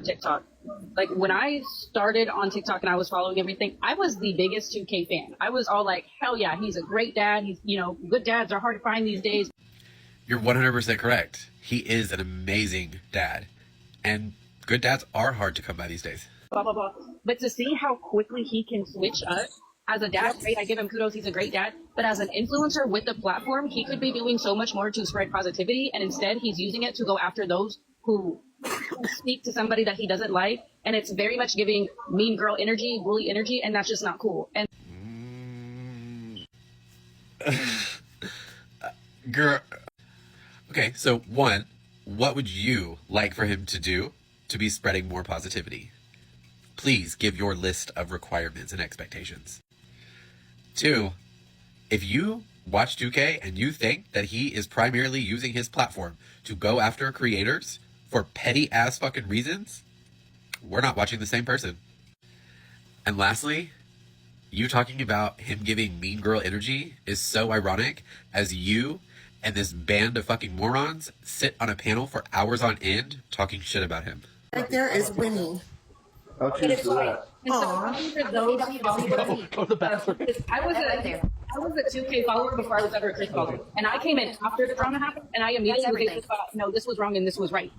TikTok. Like when I started on TikTok and I was following everything, I was the biggest 2K fan. I was all like, hell yeah, he's a great dad. He's, good dads are hard to find these days. You're 100% correct. He is an amazing dad. And good dads are hard to come by these days. Blah, blah, blah. But to see how quickly he can switch up as a dad, great, I give him kudos, he's a great dad. But as an influencer with the platform, he could be doing so much more to spread positivity. And instead, he's using it to go after those who speak to somebody that he doesn't like. And it's very much giving mean girl energy, bully energy, and that's just not cool. And Girl. Okay, so one, what would you like for him to do to be spreading more positivity? Please give your list of requirements and expectations. Two, if you watch 2K and you think that he is primarily using his platform to go after creators for petty ass fucking reasons, we're not watching the same person. And lastly, you talking about him giving mean girl energy is so ironic as you and this band of fucking morons sit on a panel for hours on end talking shit about him. Right there is winning. I'll choose that. for those Go to the bathroom. I was a 2K follower before I was ever a Chris follower. And I came in after the drama happened, and I immediately thought, no, this was wrong and this was right.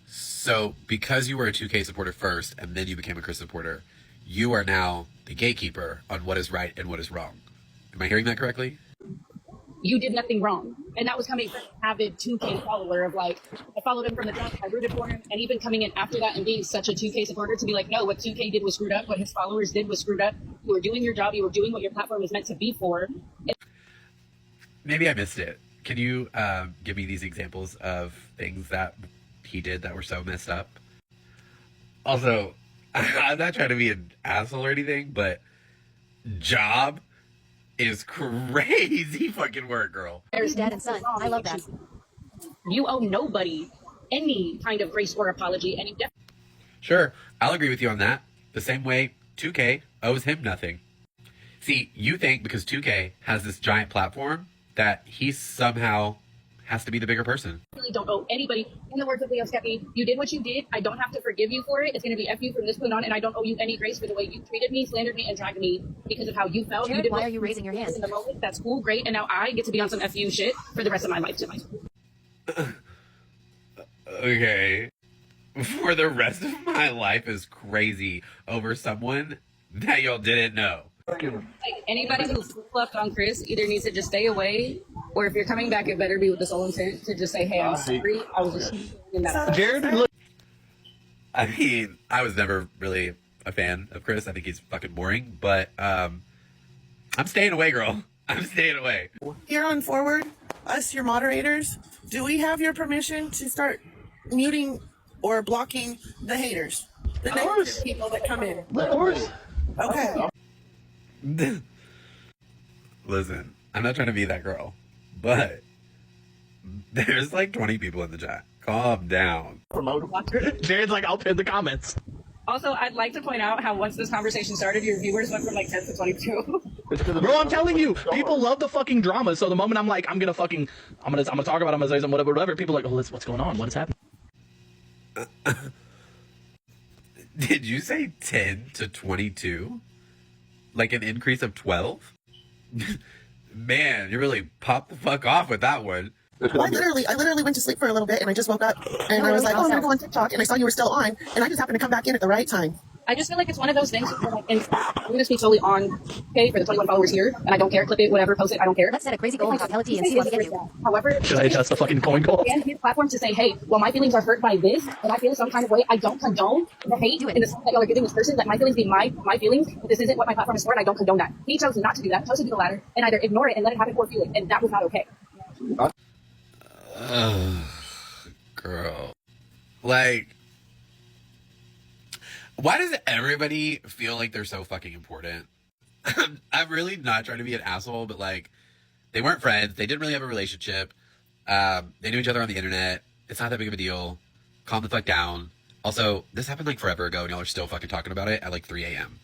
So, because you were a 2K supporter first, and then you became a Chris supporter, you are now the gatekeeper on what is right and what is wrong. Am I hearing that correctly? You did nothing wrong. And that was coming from an avid 2K follower of like, I followed him from the jump, I rooted for him, and even coming in after that and being such a 2K supporter to be like, no, what 2K did was screwed up, what his followers did was screwed up. You were doing your job, you were doing what your platform is meant to be for. Maybe I missed it. Can you give me these examples of things that he did that were so messed up? Also, I'm not trying to be an asshole or anything, but job is crazy fucking work, girl. There's Dad and son. I love that. You owe nobody any kind of grace or apology, and you definitely. Sure, I'll agree with you on that. The same way 2K owes him nothing. See, you think because 2K has this giant platform that he somehow has to be the bigger person. Really don't owe anybody. In the words of Leo Skeppy, you did what you did. I don't have to forgive you for it. It's going to be F you from this point on, and I don't owe you any grace for the way you treated me, slandered me, and dragged me because of how you felt. Jared, you did why are you raising your hand? in the moment. That's cool, great, and now I get to be on some FU shit for the rest of my life tonight. Okay. For the rest of my life is crazy over someone that y'all didn't know. Like anybody who flip-flopped on Chris either needs to just stay away, or if you're coming back, it better be with the sole intent to just say, hey, I'm sorry. I was just in that. Jared, look. I mean, I was never really a fan of Chris. I think he's fucking boring, but I'm staying away, girl. I'm staying away. Here on forward, us, your moderators, do we have your permission to start muting or blocking the haters? The negative people that come in. Of course. Okay. Listen, I'm not trying to be that girl, but there's like 20 people in the chat. Calm down. Promote him. Jared's like, I'll pin the comments. Also, I'd like to point out how once this conversation started, your viewers went from like 10 to 22. Bro, I'm telling you, people love the fucking drama. So the moment I'm like, I'm gonna talk about it, I'm gonna say something, whatever. People are like, oh, what's going on? What is happening? Did you say 10 to 22? Like an increase of 12? Man, you really popped the fuck off with that one. I literally went to sleep for a little bit, and I just woke up, and I was like, oh, I'm gonna go on TikTok, and I saw you were still on, and I just happened to come back in at the right time. I just feel like it's one of those things where, like, and I'm going to speak solely on, okay, for the 21 followers here, and I don't care, clip it, whatever, post it, I don't care. Let's set a crazy goal and totality and see what we get to. However, Should I adjust the fucking coin goal? and his platform to say, hey, well, my feelings are hurt by this, and I feel some kind of way, I don't condone the hate in the sense that y'all are giving this person, let my feelings be my feelings, but this isn't what my platform is for, and I don't condone that. He chose not to do that, chose to do the latter, and either ignore it and let it happen or feel it, and that was not okay. Girl. Like, why does everybody feel like they're so fucking important? I'm really not trying to be an asshole, but like, they weren't friends. They didn't really have a relationship. They knew each other on the internet. It's not that big of a deal. Calm the fuck down. Also, this happened like forever ago, and y'all are still fucking talking about it at like 3 a.m.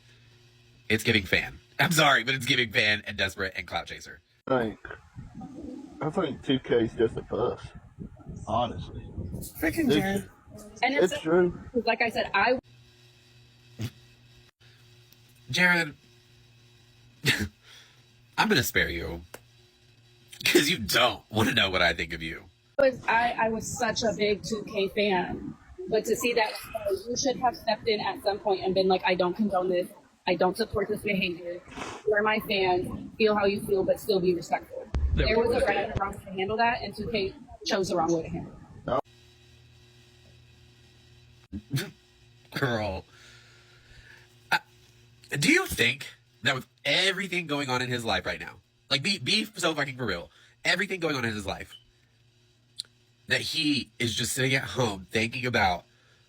It's giving fan. I'm sorry, but it's giving fan and desperate and clout chaser. I think 2K is just a fuss. Honestly. Freaking Jared. And It's true. like I said, I Jared, I'm gonna spare you because you don't want to know what I think of you. I was such a big 2K fan, but to see that you should have stepped in at some point and been like, I don't condone this. I don't support this behavior. You are my fans. Feel how you feel, but still be respectful. There was a right and a wrong way to handle that, and 2K chose the wrong way to handle it. Girl, do you think that with everything going on in his life right now, like be so fucking for real, everything going on in his life, that he is just sitting at home thinking about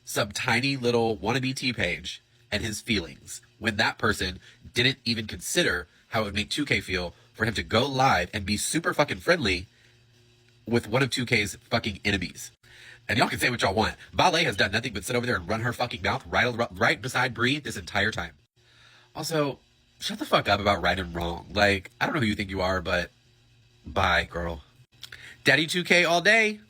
some tiny little wannabe T-Page and his feelings when that person didn't even consider how it would make 2K feel for him to go live and be super fucking friendly with one of 2K's fucking enemies? And y'all can say what y'all want. Valet has done nothing but sit over there and run her fucking mouth right beside Bree this entire time. Also, shut the fuck up about right and wrong. Like, I don't know who you think you are, but bye, girl. Daddy 2K all day.